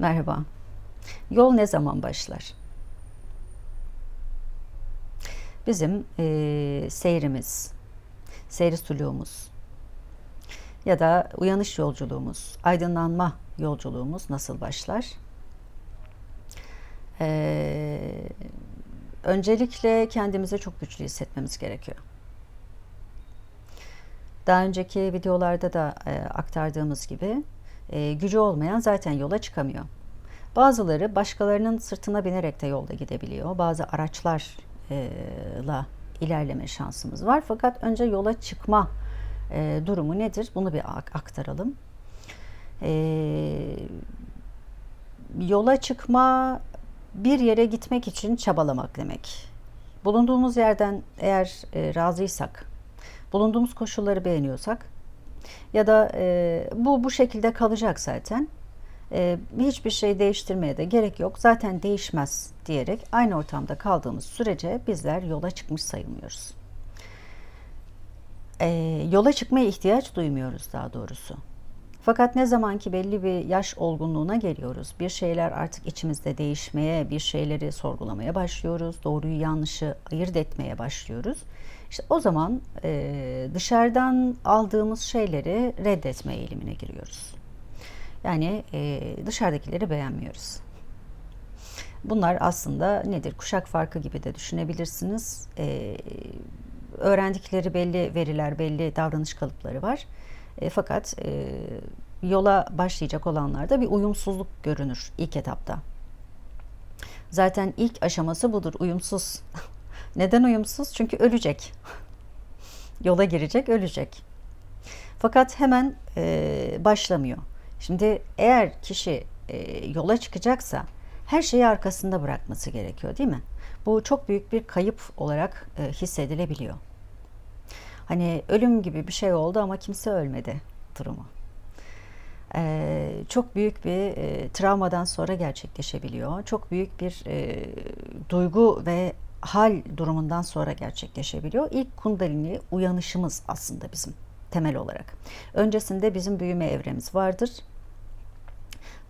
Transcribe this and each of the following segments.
Merhaba. Yol ne zaman başlar? Bizim seyrimiz, seyri suluğumuz ya da uyanış yolculuğumuz, aydınlanma yolculuğumuz nasıl başlar? Eee, Öncelikle kendimizi çok güçlü hissetmemiz gerekiyor. Daha önceki videolarda da aktardığımız gibi gücü olmayan zaten yola çıkamıyor. Bazıları başkalarının sırtına binerek de yolda gidebiliyor. Bazı araçlarla ilerleme şansımız var. Fakat önce yola çıkma durumu nedir? Bunu bir aktaralım. Yola çıkma bir yere gitmek için çabalamak demek. Bulunduğumuz yerden eğer razıysak, bulunduğumuz koşulları beğeniyorsak ya da bu şekilde kalacak zaten. Hiçbir şey değiştirmeye de gerek yok. Zaten değişmez diyerek aynı ortamda kaldığımız sürece bizler yola çıkmış sayılmıyoruz. Yola çıkmaya ihtiyaç duymuyoruz daha doğrusu. Fakat ne zaman ki belli bir yaş olgunluğuna geliyoruz, bir şeyler artık içimizde değişmeye, bir şeyleri sorgulamaya başlıyoruz, doğruyu yanlışı ayırt etmeye başlıyoruz. İşte o zaman dışarıdan aldığımız şeyleri reddetme eğilimine giriyoruz. Yani dışarıdakileri beğenmiyoruz. Bunlar aslında nedir? Kuşak farkı gibi de düşünebilirsiniz. Öğrendikleri belli veriler, belli davranış kalıpları var. Fakat yola başlayacak olanlarda bir uyumsuzluk görünür ilk etapta. Zaten ilk aşaması budur, uyumsuz. Neden uyumsuz? Çünkü ölecek. Yola girecek, ölecek. Fakat hemen başlamıyor. Şimdi eğer kişi yola çıkacaksa her şeyi arkasında bırakması gerekiyor, değil mi? Bu çok büyük bir kayıp olarak hissedilebiliyor. Hani ölüm gibi bir şey oldu ama kimse ölmedi durumu. Çok büyük bir travmadan sonra gerçekleşebiliyor. Çok büyük bir duygu ve hal durumundan sonra gerçekleşebiliyor. İlk kundalini uyanışımız aslında bizim temel olarak. Öncesinde bizim büyüme evremiz vardır.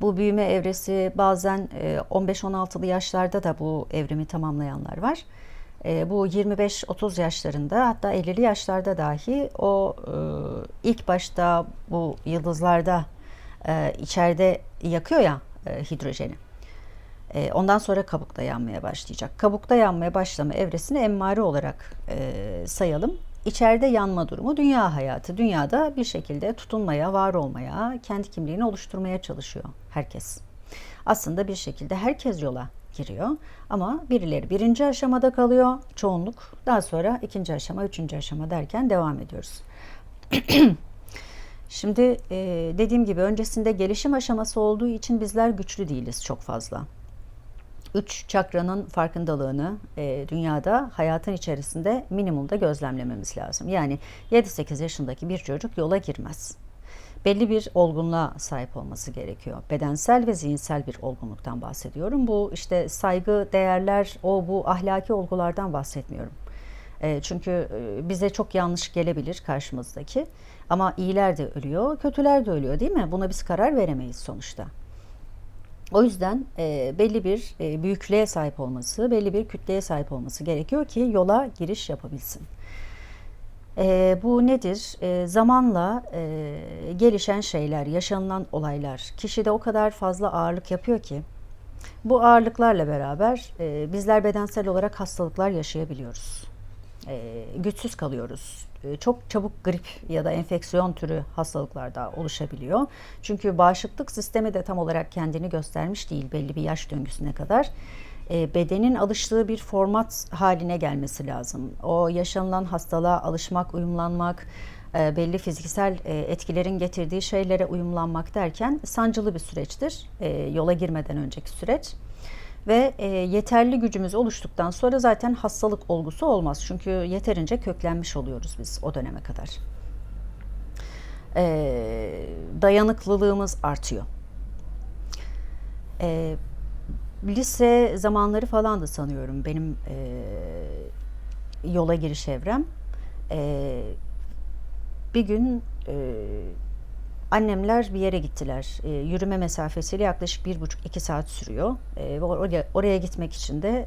Bu büyüme evresi bazen 15-16'lı yaşlarda da bu evrimi tamamlayanlar var. Bu 25-30 yaşlarında, hatta 50'li yaşlarda dahi o ilk başta bu yıldızlarda içeride yakıyor ya hidrojeni. Ondan sonra kabukta yanmaya başlayacak. Kabukta yanmaya başlama evresini emmare olarak sayalım. İçeride yanma durumu dünya hayatı. Dünyada bir şekilde tutunmaya, var olmaya, kendi kimliğini oluşturmaya çalışıyor herkes. Aslında bir şekilde herkes yola giriyor. Ama birileri birinci aşamada kalıyor, çoğunluk. Daha sonra ikinci aşama, üçüncü aşama derken devam ediyoruz. Şimdi dediğim gibi öncesinde gelişim aşaması olduğu için bizler güçlü değiliz çok fazla. Üç çakranın farkındalığını dünyada hayatın içerisinde minimumda gözlemlememiz lazım. Yani 7-8 yaşındaki bir çocuk yola girmez. Belli bir olgunluğa sahip olması gerekiyor. Bedensel ve zihinsel bir olgunluktan bahsediyorum. Bu işte saygı, değerler, bu ahlaki olgulardan bahsetmiyorum. Çünkü bize çok yanlış gelebilir karşımızdaki. Ama iyiler de ölüyor, kötüler de ölüyor, değil mi? Buna biz karar veremeyiz sonuçta. O yüzden belli bir büyüklüğe sahip olması, belli bir kütleye sahip olması gerekiyor ki yola giriş yapabilsin. Bu nedir? Zamanla gelişen şeyler, yaşanılan olaylar kişide o kadar fazla ağırlık yapıyor ki bu ağırlıklarla beraber bizler bedensel olarak hastalıklar yaşayabiliyoruz. Güçsüz kalıyoruz. Çok çabuk grip ya da enfeksiyon türü hastalıklar da oluşabiliyor. Çünkü bağışıklık sistemi de tam olarak kendini göstermiş değil belli bir yaş döngüsüne kadar. Bedenin alıştığı bir format haline gelmesi lazım. O yaşanılan hastalığa alışmak, uyumlanmak, belli fiziksel etkilerin getirdiği şeylere uyumlanmak derken sancılı bir süreçtir. Yola girmeden önceki süreç. Ve yeterli gücümüz oluştuktan sonra zaten hastalık olgusu olmaz. Çünkü yeterince köklenmiş oluyoruz biz o döneme kadar. Dayanıklılığımız artıyor. Lise zamanları falan da sanıyorum benim yola giriş evrem. Bir gün Annemler bir yere gittiler. Yürüme mesafesiyle yaklaşık 1,5-2 saat sürüyor. Ve oraya gitmek için de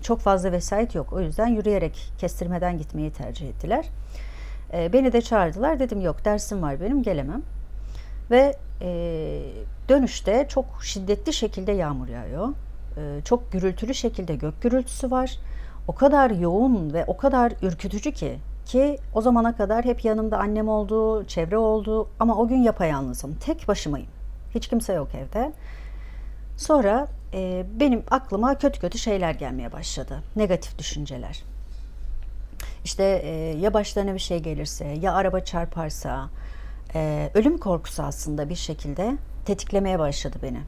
çok fazla vesait yok. O yüzden yürüyerek, kestirmeden gitmeyi tercih ettiler. Beni de çağırdılar. Dedim yok, dersim var benim, gelemem. Ve dönüşte çok şiddetli şekilde yağmur yağıyor. Çok gürültülü şekilde gök gürültüsü var. O kadar yoğun ve o kadar ürkütücü ki o zamana kadar hep yanımda annem oldu, çevre oldu ama o gün yapayalnızım. Tek başımayım. Hiç kimse yok evde. Sonra benim aklıma kötü kötü şeyler gelmeye başladı. Negatif düşünceler. İşte ya başlarına bir şey gelirse, ya araba çarparsa, ölüm korkusu aslında bir şekilde tetiklemeye başladı beni.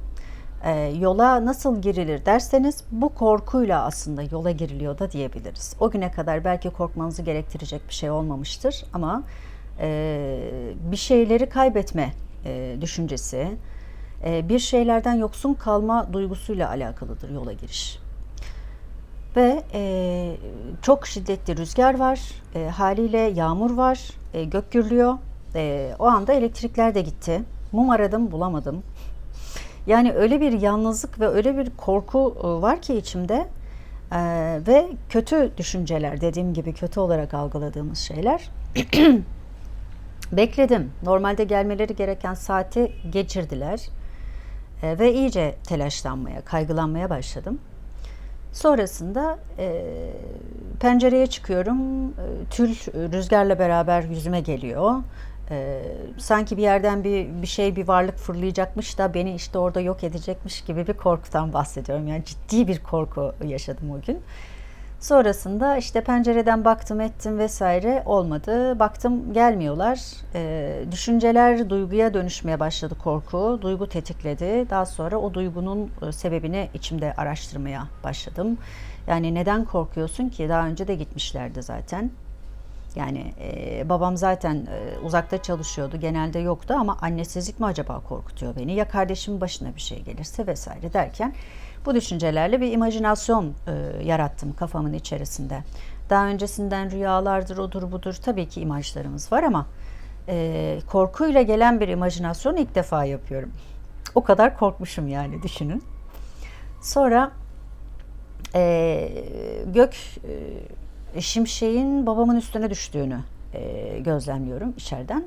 Yola nasıl girilir derseniz bu korkuyla aslında yola giriliyor da diyebiliriz. O güne kadar belki korkmanızı gerektirecek bir şey olmamıştır ama bir şeyleri kaybetme düşüncesi, bir şeylerden yoksun kalma duygusuyla alakalıdır yola giriş. Ve çok şiddetli rüzgar var, haliyle yağmur var, gök gürlüyor. O anda elektrikler de gitti. Mum aradım, bulamadım. Yani öyle bir yalnızlık ve öyle bir korku var ki içimde ve kötü düşünceler, dediğim gibi kötü olarak algıladığımız şeyler. Bekledim. Normalde gelmeleri gereken saati geçirdiler ve iyice telaşlanmaya, kaygılanmaya başladım. Sonrasında pencereye çıkıyorum. Tül rüzgarla beraber yüzüme geliyor. Sanki bir yerden bir varlık fırlayacakmış da beni işte orada yok edecekmiş gibi bir korkudan bahsediyorum. Yani ciddi bir korku yaşadım o gün. Sonrasında işte pencereden baktım ettim vesaire, olmadı. Baktım gelmiyorlar. Düşünceler duyguya dönüşmeye başladı, korku. Duygu tetikledi. Daha sonra o duygunun sebebini içimde araştırmaya başladım. Yani neden korkuyorsun ki? Daha önce de gitmişlerdi zaten. Yani babam zaten uzakta çalışıyordu, genelde yoktu ama annesizlik mi acaba korkutuyor beni? Ya kardeşimin başına bir şey gelirse vesaire derken bu düşüncelerle bir imajinasyon yarattım kafamın içerisinde. Daha öncesinden rüyalardır, odur budur, tabii ki imajlarımız var ama korkuyla gelen bir imajinasyonu ilk defa yapıyorum. O kadar korkmuşum yani, düşünün. Sonra gök şimşeğin babamın üstüne düştüğünü gözlemliyorum içeriden.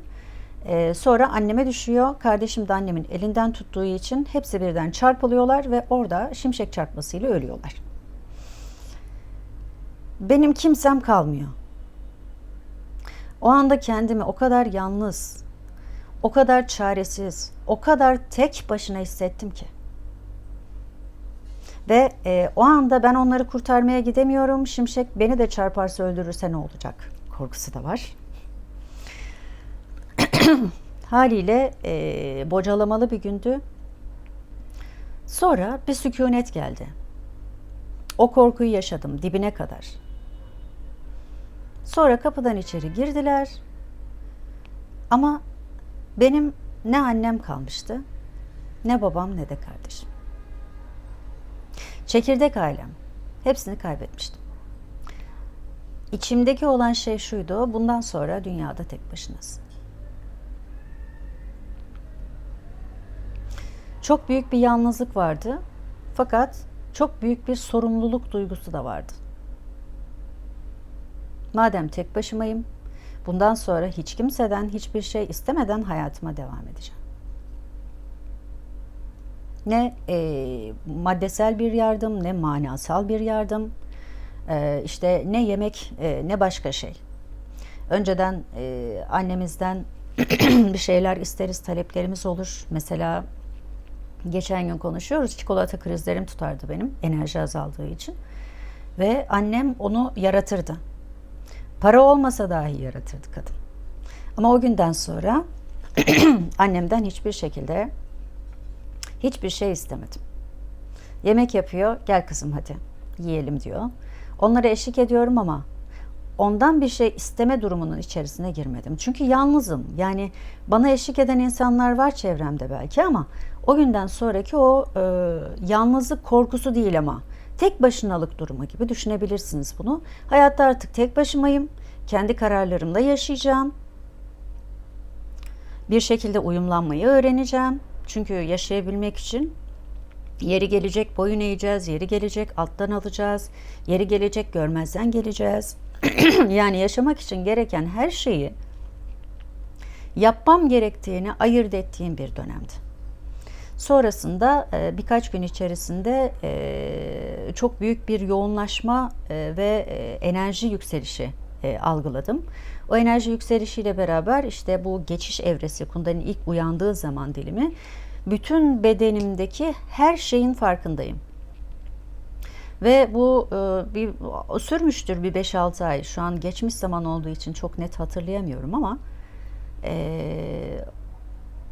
Sonra anneme düşüyor. Kardeşim de annemin elinden tuttuğu için hepsi birden çarpılıyorlar ve orada şimşek çarpmasıyla ölüyorlar. Benim kimsem kalmıyor. O anda kendimi o kadar yalnız, o kadar çaresiz, o kadar tek başına hissettim ki. Ve o anda ben onları kurtarmaya gidemiyorum. Şimşek beni de çarparsa öldürürse ne olacak korkusu da var. Haliyle bocalamalı bir gündü. Sonra bir sükunet geldi. O korkuyu yaşadım dibine kadar. Sonra kapıdan içeri girdiler. Ama benim ne annem kalmıştı, ne babam, ne de kardeşim. Çekirdek ailem. Hepsini kaybetmiştim. İçimdeki olan şey şuydu: bundan sonra dünyada tek başınasın. Çok büyük bir yalnızlık vardı. Fakat çok büyük bir sorumluluk duygusu da vardı. Madem tek başımayım, bundan sonra hiç kimseden hiçbir şey istemeden hayatıma devam edeceğim. Ne maddesel bir yardım, ne manasal bir yardım, işte ne yemek, ne başka şey. Önceden annemizden bir şeyler isteriz, taleplerimiz olur. Mesela geçen gün konuşuyoruz, çikolata krizlerim tutardı benim, enerji azaldığı için. Ve annem onu yaratırdı. Para olmasa dahi yaratırdı kadın. Ama o günden sonra annemden hiçbir şekilde hiçbir şey istemedim. Yemek yapıyor, gel kızım hadi yiyelim diyor. Onlara eşlik ediyorum ama ondan bir şey isteme durumunun içerisine girmedim. Çünkü yalnızım. Yani bana eşlik eden insanlar var çevremde belki ama o günden sonraki o yalnızlık korkusu değil ama tek başınalık durumu gibi düşünebilirsiniz bunu. Hayatta artık tek başımayım. Kendi kararlarımla yaşayacağım. Bir şekilde uyumlanmayı öğreneceğim. Çünkü yaşayabilmek için yeri gelecek boyun eğeceğiz, yeri gelecek alttan alacağız, yeri gelecek görmezden geleceğiz. Yani yaşamak için gereken her şeyi yapmam gerektiğini ayırt ettiğim bir dönemdi. Sonrasında birkaç gün içerisinde çok büyük bir yoğunlaşma ve enerji yükselişi algıladım. O enerji yükselişiyle beraber işte bu geçiş evresi, Kundalini ilk uyandığı zaman dilimi, bütün bedenimdeki her şeyin farkındayım. Ve bu bir sürmüştür bir 5-6 ay. Şu an geçmiş zaman olduğu için çok net hatırlayamıyorum ama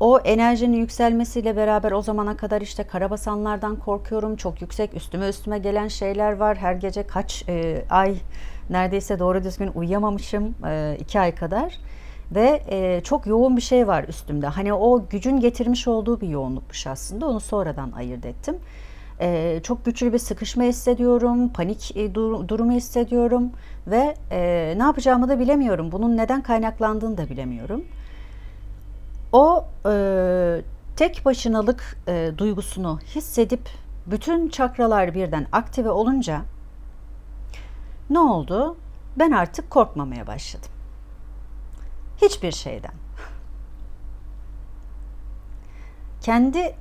o enerjinin yükselmesiyle beraber o zamana kadar işte karabasanlardan korkuyorum. Çok yüksek üstüme gelen şeyler var. Her gece kaç ay neredeyse doğru düzgün uyuyamamışım. 2 ay kadar. Ve çok yoğun bir şey var üstümde. Hani o gücün getirmiş olduğu bir yoğunlukmuş aslında. Onu sonradan ayırt ettim. Çok güçlü bir sıkışma hissediyorum. Panik durumu hissediyorum. Ve ne yapacağımı da bilemiyorum. Bunun neden kaynaklandığını da bilemiyorum. O tek başınalık duygusunu hissedip bütün çakralar birden aktive olunca ne oldu? Ben artık korkmamaya başladım. Hiçbir şeyden. Kendi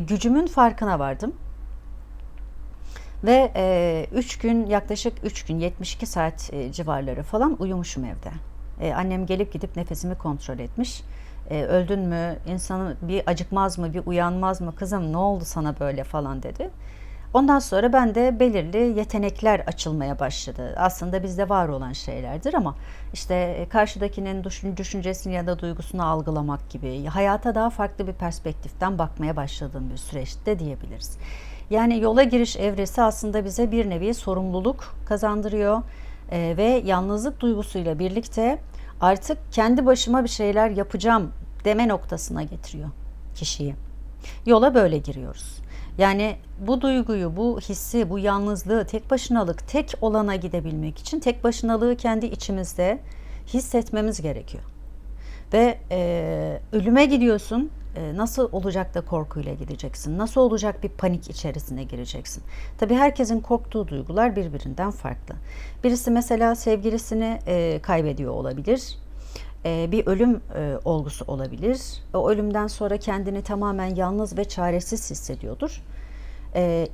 gücümün farkına vardım. Ve 3 gün, yaklaşık 3 gün, 72 saat civarları falan uyumuşum evde. Annem gelip gidip nefesimi kontrol etmiş. Öldün mü, insanı bir acıkmaz mı, bir uyanmaz mı, kızım ne oldu sana böyle falan dedi. Ondan sonra ben de belirli yetenekler açılmaya başladı. Aslında bizde var olan şeylerdir ama işte karşıdakinin düşüncesini ya da duygusunu algılamak gibi hayata daha farklı bir perspektiften bakmaya başladığım bir süreçte diyebiliriz. Yani yola giriş evresi aslında bize bir nevi sorumluluk kazandırıyor ve yalnızlık duygusuyla birlikte artık kendi başıma bir şeyler yapacağım deme noktasına getiriyor kişiyi. Yola böyle giriyoruz. Yani bu duyguyu, bu hissi, bu yalnızlığı, tek başınalık, tek olana gidebilmek için tek başınalığı kendi içimizde hissetmemiz gerekiyor. Ve ölüme gidiyorsun. Nasıl olacak da korkuyla gideceksin? Nasıl olacak bir panik içerisine gireceksin? Tabii herkesin korktuğu duygular birbirinden farklı. Birisi mesela sevgilisini kaybediyor olabilir. Bir ölüm olgusu olabilir. O ölümden sonra kendini tamamen yalnız ve çaresiz hissediyordur.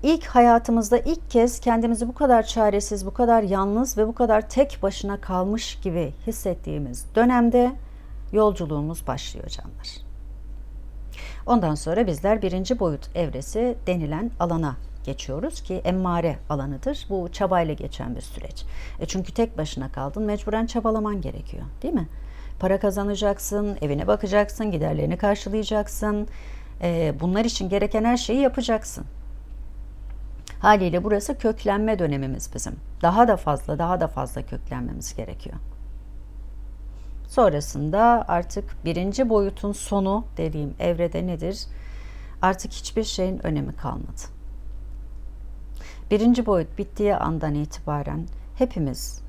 İlk hayatımızda ilk kez kendimizi bu kadar çaresiz, bu kadar yalnız ve bu kadar tek başına kalmış gibi hissettiğimiz dönemde yolculuğumuz başlıyor canlar. Ondan sonra bizler birinci boyut evresi denilen alana geçiyoruz ki emmare alanıdır. Bu çabayla geçen bir süreç. Çünkü tek başına kaldın, mecburen çabalaman gerekiyor, değil mi? Para kazanacaksın, evine bakacaksın, giderlerini karşılayacaksın. Bunlar için gereken her şeyi yapacaksın. Haliyle burası köklenme dönemimiz bizim. Daha da fazla köklenmemiz gerekiyor. Sonrasında artık birinci boyutun sonu dediğim evrede nedir? Artık hiçbir şeyin önemi kalmadı. Birinci boyut bittiği andan itibaren hepimiz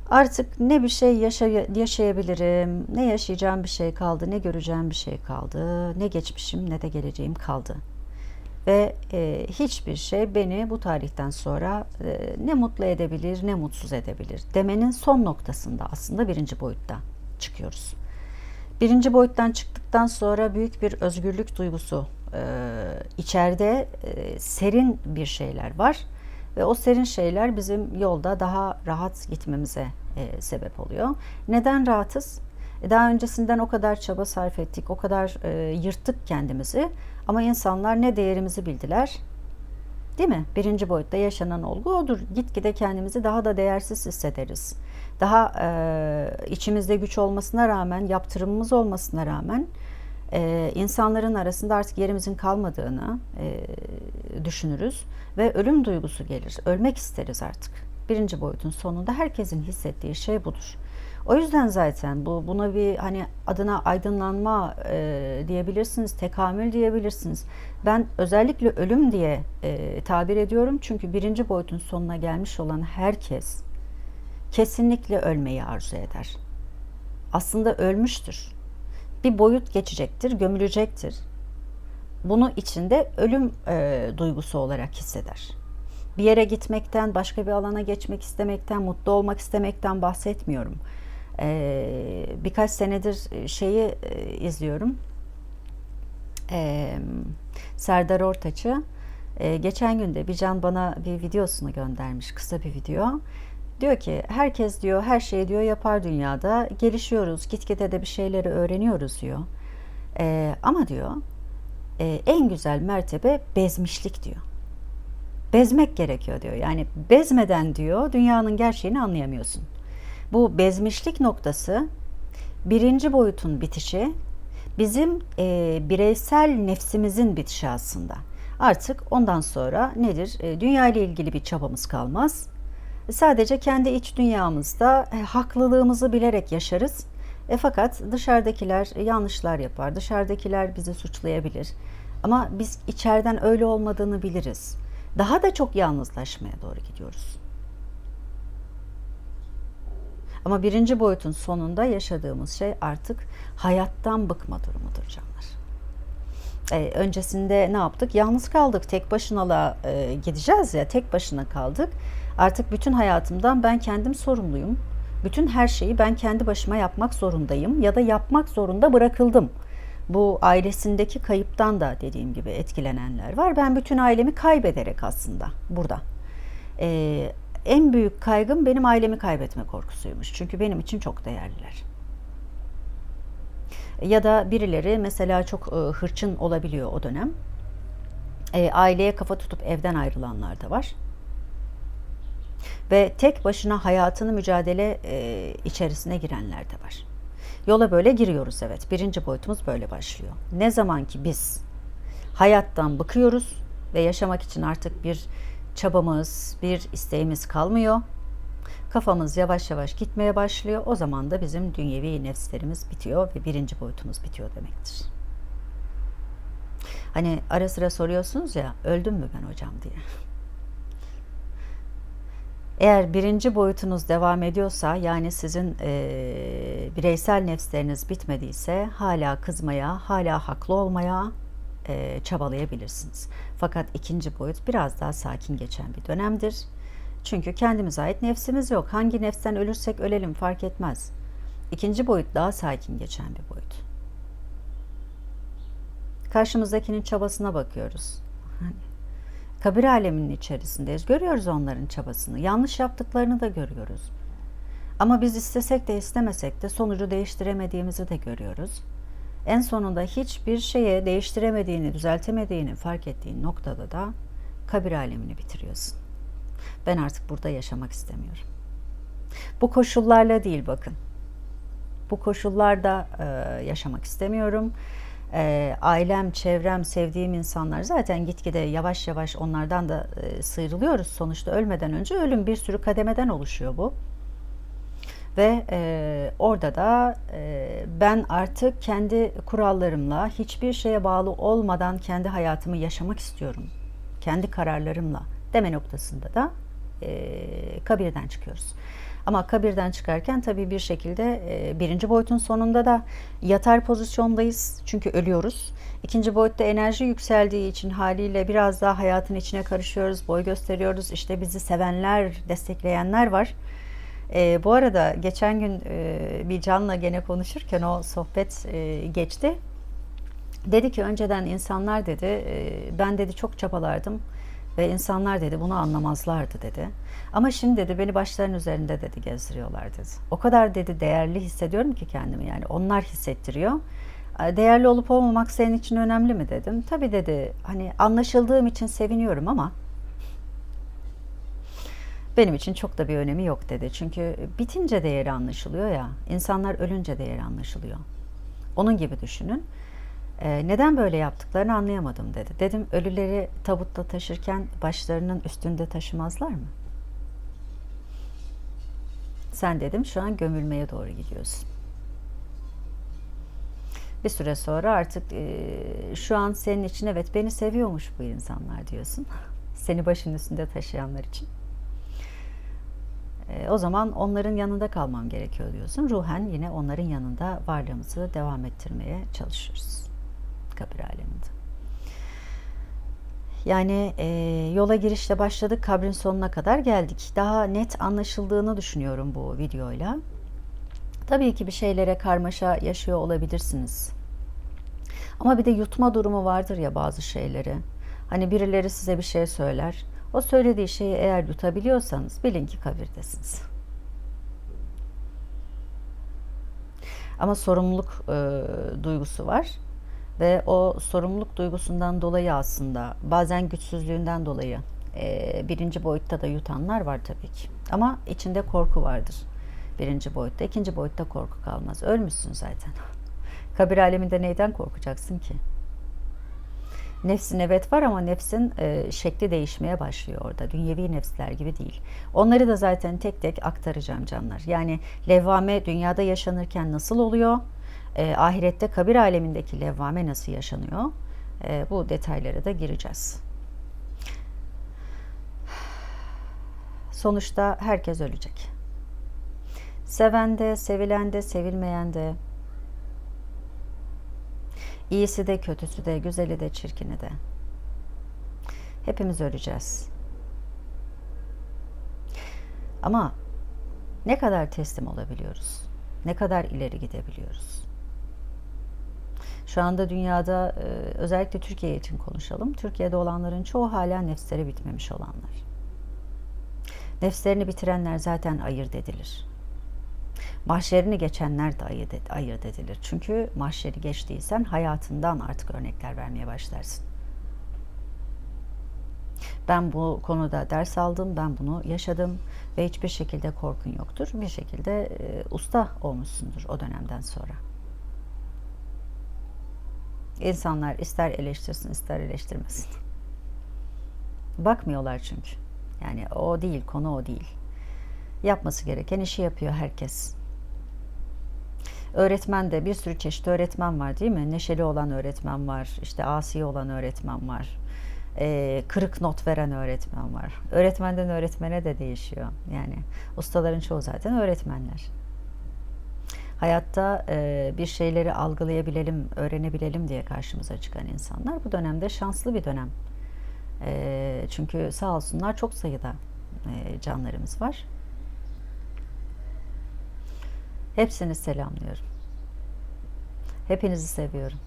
artık ne bir şey yaşayabilirim, ne yaşayacağım bir şey kaldı, ne göreceğim bir şey kaldı, ne geçmişim ne de geleceğim kaldı. Ve hiçbir şey beni bu tarihten sonra ne mutlu edebilir ne mutsuz edebilir demenin son noktasında aslında birinci boyutta çıkıyoruz. Birinci boyuttan çıktıktan sonra büyük bir özgürlük duygusu, içeride serin bir şeyler var. Ve o serin şeyler bizim yolda daha rahat gitmemize sebep oluyor. Neden rahatız? Daha öncesinden o kadar çaba sarf ettik, o kadar yırttık kendimizi. Ama insanlar ne değerimizi bildiler, değil mi? Birinci boyutta yaşanan olgu odur. Gitgide kendimizi daha da değersiz hissederiz. Daha içimizde güç olmasına rağmen, yaptırımımız olmasına rağmen insanların arasında artık yerimizin kalmadığını düşünürüz. Ve ölüm duygusu gelir. Ölmek isteriz artık. Birinci boyutun sonunda herkesin hissettiği şey budur. O yüzden zaten buna bir hani adına aydınlanma diyebilirsiniz, tekamül diyebilirsiniz. Ben özellikle ölüm diye tabir ediyorum çünkü birinci boyutun sonuna gelmiş olan herkes kesinlikle ölmeyi arzu eder. Aslında ölmüştür. Bir boyut geçecektir, gömülecektir. Bunu içinde ölüm duygusu olarak hisseder. Bir yere gitmekten, başka bir alana geçmek istemekten, mutlu olmak istemekten bahsetmiyorum. Birkaç senedir izliyorum. Serdar Ortaç'ı. Geçen gün de Bircan bana bir videosunu göndermiş, kısa bir video. Diyor ki herkes diyor her şeyi diyor yapar dünyada, gelişiyoruz, gitgide de bir şeyleri öğreniyoruz diyor. Ama diyor en güzel mertebe bezmişlik diyor. Bezmek gerekiyor diyor. Yani bezmeden diyor dünyanın gerçeğini anlayamıyorsun. Bu bezmişlik noktası birinci boyutun bitişi, bizim bireysel nefsimizin bitişi aslında. Artık ondan sonra nedir? Dünya ile ilgili bir çabamız kalmaz. Sadece kendi iç dünyamızda haklılığımızı bilerek yaşarız. Fakat dışarıdakiler yanlışlar yapar, dışarıdakiler bizi suçlayabilir. Ama biz içeriden öyle olmadığını biliriz. Daha da çok yalnızlaşmaya doğru gidiyoruz. Ama birinci boyutun sonunda yaşadığımız şey artık hayattan bıkma durumudur canlar. Öncesinde ne yaptık? Yalnız kaldık. Tek başına gideceğiz ya, tek başına kaldık. Artık bütün hayatımdan ben kendim sorumluyum. Bütün her şeyi ben kendi başıma yapmak zorundayım ya da yapmak zorunda bırakıldım. Bu ailesindeki kayıptan da dediğim gibi etkilenenler var. Ben bütün ailemi kaybederek aslında burada. En büyük kaygım benim ailemi kaybetme korkusuymuş. Çünkü benim için çok değerliler. Ya da birileri mesela çok hırçın olabiliyor o dönem. Aileye kafa tutup evden ayrılanlar da var. Ve tek başına hayatını mücadele içerisine girenler de var. Yola böyle giriyoruz, evet. Birinci boyutumuz böyle başlıyor. Ne zaman ki biz hayattan bıkıyoruz ve yaşamak için artık bir çabamız, bir isteğimiz kalmıyor. Kafamız yavaş yavaş gitmeye başlıyor. O zaman da bizim dünyevi nefslerimiz bitiyor ve birinci boyutumuz bitiyor demektir. Hani ara sıra soruyorsunuz ya, öldüm mü ben hocam diye. Eğer birinci boyutunuz devam ediyorsa, yani sizin bireysel nefsleriniz bitmediyse hala kızmaya, hala haklı olmaya çabalayabilirsiniz. Fakat ikinci boyut biraz daha sakin geçen bir dönemdir. Çünkü kendimize ait nefsimiz yok. Hangi nefsten ölürsek ölelim fark etmez. İkinci boyut daha sakin geçen bir boyut. Karşımızdakinin çabasına bakıyoruz. Kabir aleminin içerisindeyiz. Görüyoruz onların çabasını. Yanlış yaptıklarını da görüyoruz. Ama biz istesek de istemesek de sonucu değiştiremediğimizi de görüyoruz. En sonunda hiçbir şeye değiştiremediğini, düzeltemediğini fark ettiğin noktada da kabir alemini bitiriyorsun. Ben artık burada yaşamak istemiyorum. Bu koşullarla değil bakın. Bu koşullarda yaşamak istemiyorum. Ailem, çevrem, sevdiğim insanlar zaten gitgide yavaş yavaş onlardan da sıyrılıyoruz. Sonuçta ölmeden önce ölüm bir sürü kademeden oluşuyor bu. Ve orada da ben artık kendi kurallarımla, hiçbir şeye bağlı olmadan kendi hayatımı yaşamak istiyorum. Kendi kararlarımla deme noktasında da kabirden çıkıyoruz. Ama kabirden çıkarken tabii bir şekilde birinci boyutun sonunda da yatar pozisyondayız. Çünkü ölüyoruz. İkinci boyutta enerji yükseldiği için haliyle biraz daha hayatın içine karışıyoruz, boy gösteriyoruz. İşte bizi sevenler, destekleyenler var. Bu arada geçen gün bir canla gene konuşurken o sohbet geçti. Dedi ki önceden insanlar dedi, ben dedi çok çabalardım ve insanlar dedi bunu anlamazlardı dedi. Ama şimdi dedi beni başlarının üzerinde dedi gezdiriyorlar dedi. O kadar dedi değerli hissediyorum ki kendimi, yani onlar hissettiriyor. Değerli olup olmamak senin için önemli mi dedim. Tabii dedi, hani anlaşıldığım için seviniyorum ama benim için çok da bir önemi yok dedi. Çünkü bitince değeri anlaşılıyor ya, insanlar ölünce değeri anlaşılıyor. Onun gibi düşünün. Neden böyle yaptıklarını anlayamadım dedi. Dedim ölüleri tabutta taşırken başlarının üstünde taşımazlar mı? Sen dedim şu an gömülmeye doğru gidiyorsun. Bir süre sonra artık şu an senin için evet beni seviyormuş bu insanlar diyorsun. Seni başının üstünde taşıyanlar için. O zaman onların yanında kalmam gerekiyor diyorsun. Ruhen yine onların yanında varlığımızı devam ettirmeye çalışıyoruz kabir aleminde. Yani yola girişle başladık, kabrin sonuna kadar geldik. Daha net anlaşıldığını düşünüyorum bu videoyla. Tabii ki bir şeylere karmaşa yaşıyor olabilirsiniz. Ama bir de yutma durumu vardır ya bazı şeyleri. Hani birileri size bir şey söyler. O söylediği şeyi eğer yutabiliyorsanız bilin ki kabirdesiniz. Ama sorumluluk duygusu var. Ve o sorumluluk duygusundan dolayı aslında bazen güçsüzlüğünden dolayı birinci boyutta da yutanlar var tabii ki. Ama içinde korku vardır birinci boyutta. İkinci boyutta korku kalmaz. Ölmüşsün zaten. Kabir aleminde neyden korkacaksın ki? Nefsin evet var ama nefsin şekli değişmeye başlıyor orada. Dünyevi nefsler gibi değil. Onları da zaten tek tek aktaracağım canlar. Yani levvame dünyada yaşanırken nasıl oluyor? Ahirette kabir alemindeki levvame nasıl yaşanıyor? Bu detaylara da gireceğiz. Sonuçta herkes ölecek. Seven de, sevilen de, sevilmeyen de, iyisi de, kötüsü de, güzeli de, çirkini de. Hepimiz öleceğiz. Ama ne kadar teslim olabiliyoruz? Ne kadar ileri gidebiliyoruz? Şu anda dünyada, özellikle Türkiye için konuşalım. Türkiye'de olanların çoğu hala nefsleri bitmemiş olanlar. Nefslerini bitirenler zaten ayırt edilir. Mahşerini geçenler de ayırt edilir. Çünkü mahşeri geçtiysen hayatından artık örnekler vermeye başlarsın. Ben bu konuda ders aldım, ben bunu yaşadım ve hiçbir şekilde korkun yoktur. Bir şekilde usta olmuşsundur o dönemden sonra. İnsanlar ister eleştirsin, ister eleştirmesin. Bakmıyorlar çünkü. Yani o değil, konu o değil. Yapması gereken işi yapıyor herkes. Öğretmen de bir sürü çeşit öğretmen var değil mi? Neşeli olan öğretmen var, işte asi olan öğretmen var. Kırık not veren öğretmen var. Öğretmenden öğretmene de değişiyor. Yani ustaların çoğu zaten öğretmenler. Hayatta bir şeyleri algılayabilelim, öğrenebilelim diye karşımıza çıkan insanlar. Bu dönemde şanslı bir dönem. Çünkü sağ olsunlar çok sayıda canlarımız var. Hepsini selamlıyorum. Hepinizi seviyorum.